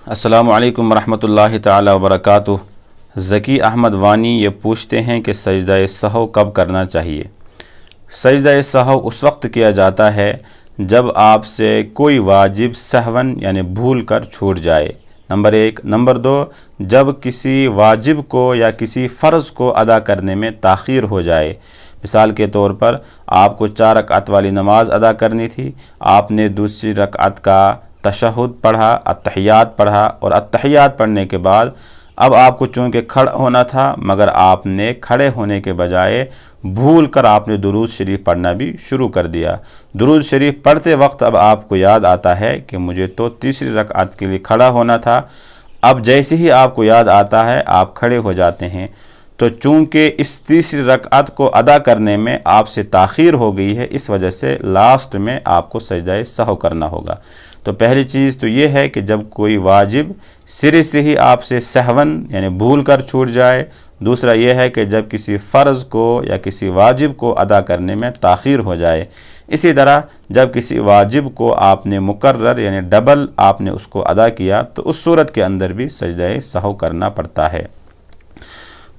السلام علیکم ورحمۃ اللہ تعالی وبرکاتہ۔ ذکی احمد وانی یہ پوچھتے ہیں کہ سجدہ سہو کب کرنا چاہیے؟ سجدہ سہو اس وقت کیا جاتا ہے جب آپ سے کوئی واجب سہون یعنی بھول کر چھوٹ جائے، نمبر 1۔ نمبر 2، جب کسی واجب کو یا کسی فرض کو ادا کرنے میں تاخیر ہو جائے۔ مثال کے طور پر آپ کو 4 رکعت والی نماز ادا کرنی تھی، آپ نے دوسری رکعت کا تشہد پڑھا، اتحیات پڑھا، اور اتحیات پڑھنے کے بعد اب آپ کو چونکہ کھڑا ہونا تھا مگر آپ نے کھڑے ہونے کے بجائے بھول کر آپ نے درود شریف پڑھنا بھی شروع کر دیا۔ درود شریف پڑھتے وقت اب آپ کو یاد آتا ہے کہ مجھے تو تیسری رکعت کے لیے کھڑا ہونا تھا۔ اب جیسے ہی آپ کو یاد آتا ہے آپ کھڑے ہو جاتے ہیں، تو چونکہ اس تیسری رکعت کو ادا کرنے میں آپ سے تاخیر ہو گئی ہے، اس وجہ سے لاسٹ میں آپ کو سجدہ سہو کرنا ہوگا۔ تو پہلی چیز تو یہ ہے کہ جب کوئی واجب سرے سے ہی آپ سے سہون یعنی بھول کر چھوٹ جائے۔ دوسرا یہ ہے کہ جب کسی فرض کو یا کسی واجب کو ادا کرنے میں تاخیر ہو جائے۔ اسی طرح جب کسی واجب کو آپ نے مکرر یعنی ڈبل آپ نے اس کو ادا کیا تو اس صورت کے اندر بھی سجدہ سہو کرنا پڑتا ہے۔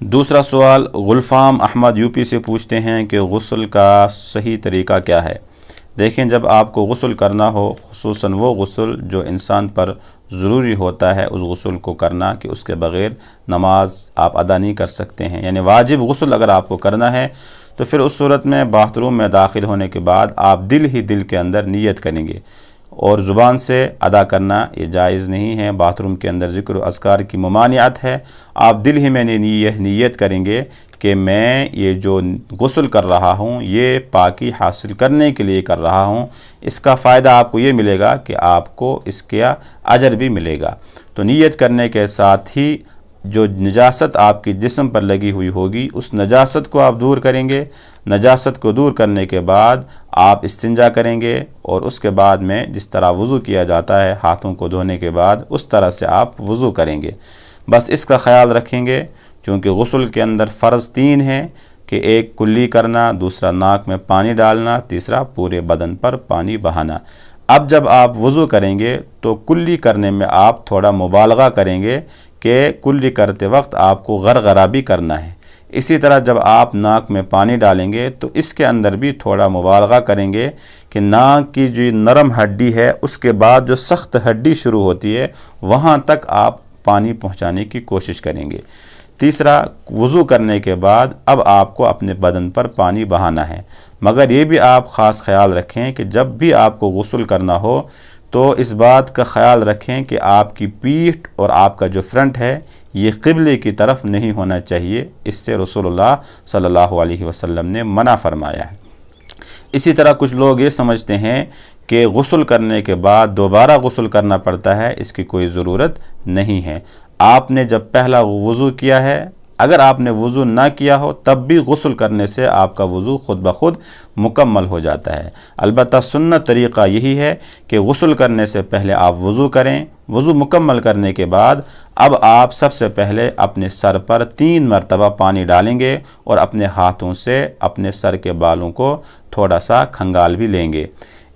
دوسرا سوال غلفام احمد یو پی سے پوچھتے ہیں کہ غسل کا صحیح طریقہ کیا ہے؟ دیکھیں، جب آپ کو غسل کرنا ہو، خصوصاً وہ غسل جو انسان پر ضروری ہوتا ہے اس غسل کو کرنا کہ اس کے بغیر نماز آپ ادا نہیں کر سکتے ہیں، یعنی واجب غسل اگر آپ کو کرنا ہے تو پھر اس صورت میں باتھ روم میں داخل ہونے کے بعد آپ دل کے اندر نیت کریں گے، اور زبان سے ادا کرنا یہ جائز نہیں ہے۔ باتھ روم کے اندر ذکر و اذکار کی ممانعت ہے۔ آپ دل ہی میں نیت کریں گے کہ میں یہ جو غسل کر رہا ہوں یہ پاکی حاصل کرنے کے لیے کر رہا ہوں۔ اس کا فائدہ آپ کو یہ ملے گا کہ آپ کو اس کا اجر بھی ملے گا۔ تو نیت کرنے کے ساتھ ہی جو نجاست آپ کی جسم پر لگی ہوئی ہوگی اس نجاست کو آپ دور کریں گے۔ نجاست کو دور کرنے کے بعد آپ استنجا کریں گے، اور اس کے بعد میں جس طرح وضو کیا جاتا ہے ہاتھوں کو دھونے کے بعد اس طرح سے آپ وضو کریں گے۔ بس اس کا خیال رکھیں گے، چونکہ غسل کے اندر فرض 3 ہیں کہ ایک کلی کرنا، دوسرا ناک میں پانی ڈالنا، تیسرا پورے بدن پر پانی بہانا۔ اب جب آپ وضو کریں گے تو کلی کرنے میں آپ تھوڑا مبالغہ کریں گے کہ کلی کرتے وقت آپ کو غرغرہ بھی کرنا ہے۔ اسی طرح جب آپ ناک میں پانی ڈالیں گے تو اس کے اندر بھی تھوڑا مبالغہ کریں گے کہ ناک کی جو نرم ہڈی ہے اس کے بعد جو سخت ہڈی شروع ہوتی ہے وہاں تک آپ پانی پہنچانے کی کوشش کریں گے۔ تیسرا، وضو کرنے کے بعد اب آپ کو اپنے بدن پر پانی بہانا ہے، مگر یہ بھی آپ خاص خیال رکھیں کہ جب بھی آپ کو غسل کرنا ہو تو اس بات کا خیال رکھیں کہ آپ کی پیٹھ اور آپ کا جو فرنٹ ہے یہ قبلے کی طرف نہیں ہونا چاہیے۔ اس سے رسول اللہ صلی اللہ علیہ وسلم نے منع فرمایا ہے۔ اسی طرح کچھ لوگ یہ سمجھتے ہیں کہ غسل کرنے کے بعد دوبارہ غسل کرنا پڑتا ہے، اس کی کوئی ضرورت نہیں ہے۔ آپ نے جب پہلا وضو کیا ہے، اگر آپ نے وضو نہ کیا ہو تب بھی غسل کرنے سے آپ کا وضو خود بخود مکمل ہو جاتا ہے۔ البتہ سنت طریقہ یہی ہے کہ غسل کرنے سے پہلے آپ وضو کریں، وضو مکمل کرنے کے بعد اب آپ سب سے پہلے اپنے سر پر 3 مرتبہ پانی ڈالیں گے اور اپنے ہاتھوں سے اپنے سر کے بالوں کو تھوڑا سا کھنگال بھی لیں گے۔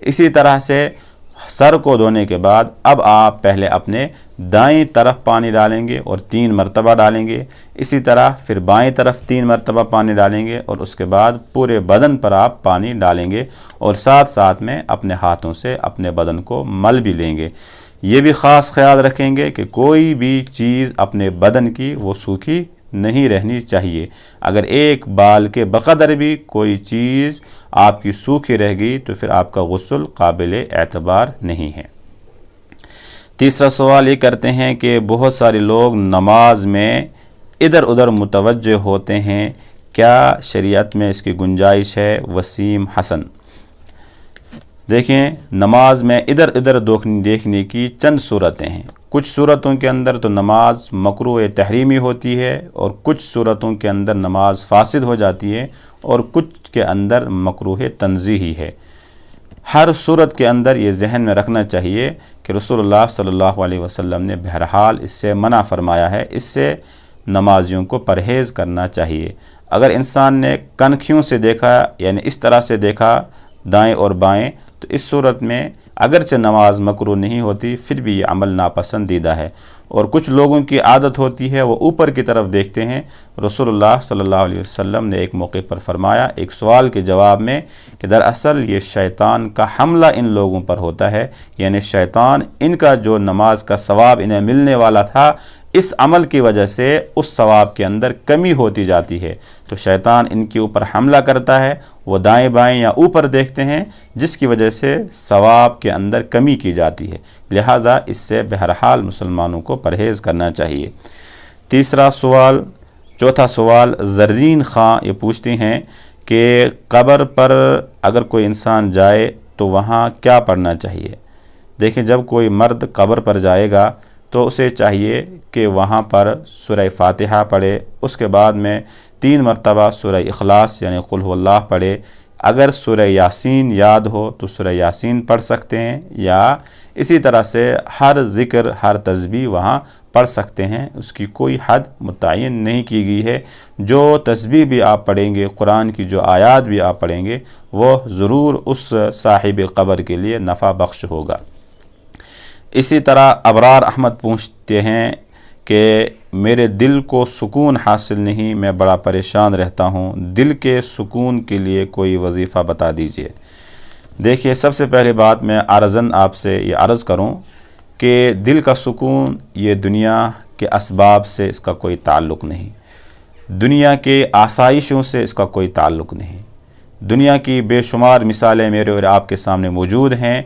اسی طرح سے سر کو دھونے کے بعد اب آپ پہلے اپنے دائیں طرف پانی ڈالیں گے اور 3 مرتبہ ڈالیں گے، اسی طرح پھر بائیں طرف 3 مرتبہ پانی ڈالیں گے، اور اس کے بعد پورے بدن پر آپ پانی ڈالیں گے اور ساتھ ساتھ میں اپنے ہاتھوں سے اپنے بدن کو مل بھی لیں گے۔ یہ بھی خاص خیال رکھیں گے کہ کوئی بھی چیز اپنے بدن کی وہ سوکھی نہیں رہنی چاہیے۔ اگر ایک بال کے بقدر بھی کوئی چیز آپ کی سوکھی رہ گئی تو پھر آپ کا غسل قابل اعتبار نہیں ہے۔ تیسرا سوال یہ کرتے ہیں کہ بہت سارے لوگ نماز میں ادھر ادھر متوجہ ہوتے ہیں، کیا شریعت میں اس کی گنجائش ہے؟ وسیم حسن۔ دیکھیں، نماز میں ادھر ادھر دیکھنے کی چند صورتیں ہیں۔ کچھ صورتوں کے اندر تو نماز مکروہ تحریمی ہوتی ہے، اور کچھ صورتوں کے اندر نماز فاسد ہو جاتی ہے، اور کچھ کے اندر مکروہ تنزیہی ہے۔ ہر صورت کے اندر یہ ذہن میں رکھنا چاہیے کہ رسول اللہ صلی اللہ علیہ وسلم نے بہرحال اس سے منع فرمایا ہے، اس سے نمازیوں کو پرہیز کرنا چاہیے۔ اگر انسان نے کنکھیوں سے دیکھا یعنی اس طرح سے دیکھا دائیں اور بائیں تو اس صورت میں اگرچہ نماز مکروہ نہیں ہوتی پھر بھی یہ عمل ناپسندیدہ ہے۔ اور کچھ لوگوں کی عادت ہوتی ہے وہ اوپر کی طرف دیکھتے ہیں۔ رسول اللہ صلی اللہ علیہ وسلم نے ایک موقع پر فرمایا ایک سوال کے جواب میں کہ دراصل یہ شیطان کا حملہ ان لوگوں پر ہوتا ہے، یعنی شیطان ان کا جو نماز کا ثواب انہیں ملنے والا تھا اس عمل کی وجہ سے اس ثواب کے اندر کمی ہوتی جاتی ہے، تو شیطان ان کے اوپر حملہ کرتا ہے، وہ دائیں بائیں یا اوپر دیکھتے ہیں جس کی وجہ سے ثواب کے اندر کمی کی جاتی ہے، لہٰذا اس سے بہرحال مسلمانوں کو پرہیز کرنا چاہیے۔ چوتھا سوال زرین خاں یہ پوچھتے ہیں کہ قبر پر اگر کوئی انسان جائے تو وہاں کیا پڑھنا چاہیے؟ دیکھیں، جب کوئی مرد قبر پر جائے گا تو اسے چاہیے کہ وہاں پر سورہ فاتحہ پڑھے، اس کے بعد میں 3 مرتبہ سورہ اخلاص یعنی قل هو اللہ پڑھے۔ اگر سورہ یاسین یاد ہو تو سورہ یاسین پڑھ سکتے ہیں، یا اسی طرح سے ہر ذکر ہر تسبیح وہاں پڑھ سکتے ہیں، اس کی کوئی حد متعین نہیں کی گئی ہے۔ جو تسبیح بھی آپ پڑھیں گے، قرآن کی جو آیات بھی آپ پڑھیں گے، وہ ضرور اس صاحب قبر کے لیے نفع بخش ہوگا۔ اسی طرح ابرار احمد پوچھتے ہیں کہ میرے دل کو سکون حاصل نہیں، میں بڑا پریشان رہتا ہوں، دل کے سکون کے لیے کوئی وظیفہ بتا دیجئے۔ دیکھیے، سب سے پہلے بات میں عرضاً آپ سے یہ عرض کروں کہ دل کا سکون یہ دنیا کے اسباب سے اس کا کوئی تعلق نہیں، دنیا کے آسائشوں سے اس کا کوئی تعلق نہیں۔ دنیا کی بے شمار مثالیں میرے اور آپ کے سامنے موجود ہیں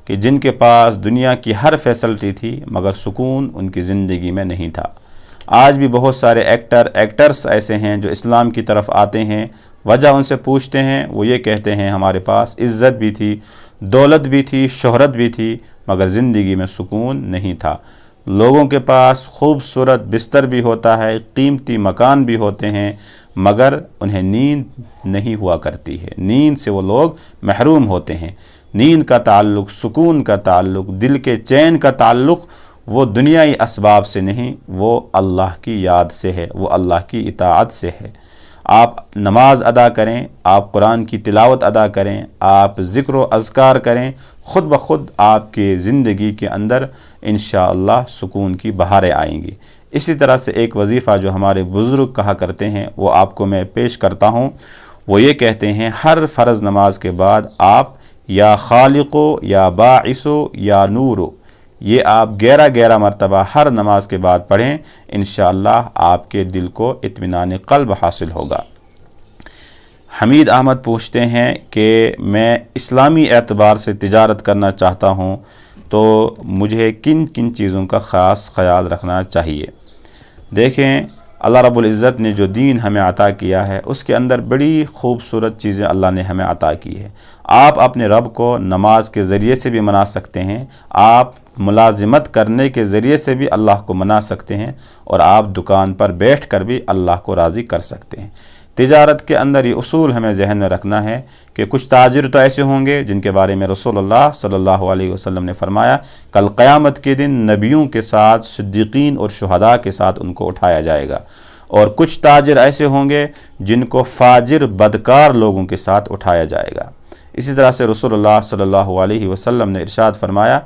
کہ جن کے پاس دنیا کی ہر فیسلٹی تھی مگر سکون ان کی زندگی میں نہیں تھا۔ آج بھی بہت سارے ایکٹرس ایسے ہیں جو اسلام کی طرف آتے ہیں، وجہ ان سے پوچھتے ہیں، وہ یہ کہتے ہیں ہمارے پاس عزت بھی تھی، دولت بھی تھی، شہرت بھی تھی، مگر زندگی میں سکون نہیں تھا۔ لوگوں کے پاس خوبصورت بستر بھی ہوتا ہے، قیمتی مکان بھی ہوتے ہیں، مگر انہیں نیند نہیں ہوا کرتی ہے، نیند سے وہ لوگ محروم ہوتے ہیں۔ نیند کا تعلق، سکون کا تعلق، دل کے چین کا تعلق وہ دنیائی اسباب سے نہیں، وہ اللہ کی یاد سے ہے، وہ اللہ کی اطاعت سے ہے۔ آپ نماز ادا کریں، آپ قرآن کی تلاوت ادا کریں، آپ ذکر و اذکار کریں، خود بخود آپ کی زندگی کے اندر انشاءاللہ سکون کی بہاریں آئیں گی۔ اسی طرح سے ایک وظیفہ جو ہمارے بزرگ کہا کرتے ہیں وہ آپ کو میں پیش کرتا ہوں۔ وہ یہ کہتے ہیں ہر فرض نماز کے بعد آپ یا خالقو یا باعثو یا نورو، یہ آپ 11 مرتبہ ہر نماز کے بعد پڑھیں، انشاءاللہ آپ کے دل کو اطمینان قلب حاصل ہوگا۔ حمید احمد پوچھتے ہیں کہ میں اسلامی اعتبار سے تجارت کرنا چاہتا ہوں تو مجھے کن کن چیزوں کا خاص خیال رکھنا چاہیے؟ دیکھیں، اللہ رب العزت نے جو دین ہمیں عطا کیا ہے اس کے اندر بڑی خوبصورت چیزیں اللہ نے ہمیں عطا کی ہے۔ آپ اپنے رب کو نماز کے ذریعے سے بھی منا سکتے ہیں، آپ ملازمت کرنے کے ذریعے سے بھی اللہ کو منا سکتے ہیں، اور آپ دکان پر بیٹھ کر بھی اللہ کو راضی کر سکتے ہیں۔ تجارت کے اندر یہ اصول ہمیں ذہن میں رکھنا ہے کہ کچھ تاجر تو ایسے ہوں گے جن کے بارے میں رسول اللہ صلی اللہ علیہ وسلم نے فرمایا کل قیامت کے دن نبیوں کے ساتھ، صدیقین اور شہداء کے ساتھ ان کو اٹھایا جائے گا، اور کچھ تاجر ایسے ہوں گے جن کو فاجر بدکار لوگوں کے ساتھ اٹھایا جائے گا۔ اسی طرح سے رسول اللہ صلی اللہ علیہ وسلم نے ارشاد فرمایا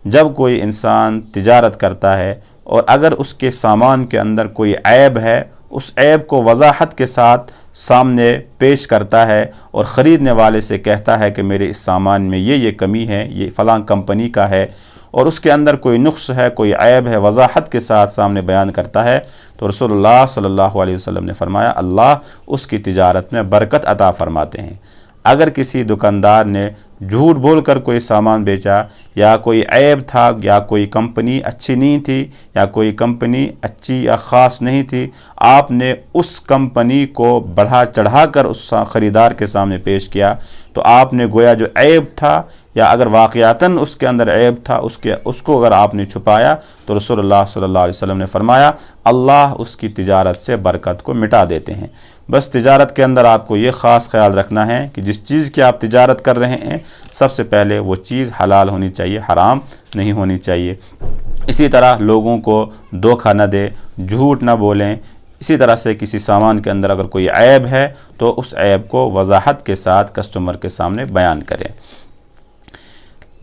جب کوئی انسان تجارت کرتا ہے اور اگر اس کے سامان کے اندر کوئی عیب ہے، اس عیب کو وضاحت کے ساتھ سامنے پیش کرتا ہے اور خریدنے والے سے کہتا ہے کہ میرے اس سامان میں یہ کمی ہے، یہ فلاں کمپنی کا ہے، اور اس کے اندر کوئی نقص ہے، کوئی عیب ہے، وضاحت کے ساتھ سامنے بیان کرتا ہے، تو رسول اللہ صلی اللہ علیہ وسلم نے فرمایا اللہ اس کی تجارت میں برکت عطا فرماتے ہیں۔ اگر کسی دکاندار نے جھوٹ بول کر کوئی سامان بیچا، یا کوئی عیب تھا، یا کوئی کمپنی اچھی نہیں تھی، یا کوئی کمپنی اچھی یا خاص نہیں تھی، آپ نے اس کمپنی کو بڑھا چڑھا کر اس خریدار کے سامنے پیش کیا، تو آپ نے گویا جو عیب تھا، یا اگر واقعتاً اس کے اندر عیب تھا اس کو اگر آپ نے چھپایا، تو رسول اللہ صلی اللہ علیہ وسلم نے فرمایا اللہ اس کی تجارت سے برکت کو مٹا دیتے ہیں۔ بس تجارت کے اندر آپ کو یہ خاص خیال رکھنا ہے کہ جس چیز کی آپ تجارت کر رہے ہیں سب سے پہلے وہ چیز حلال ہونی چاہیے، حرام نہیں ہونی چاہیے۔ اسی طرح لوگوں کو دھوکہ نہ دیں، جھوٹ نہ بولیں۔ اسی طرح سے کسی سامان کے اندر اگر کوئی عیب ہے تو اس عیب کو وضاحت کے ساتھ کسٹمر کے سامنے بیان کریں۔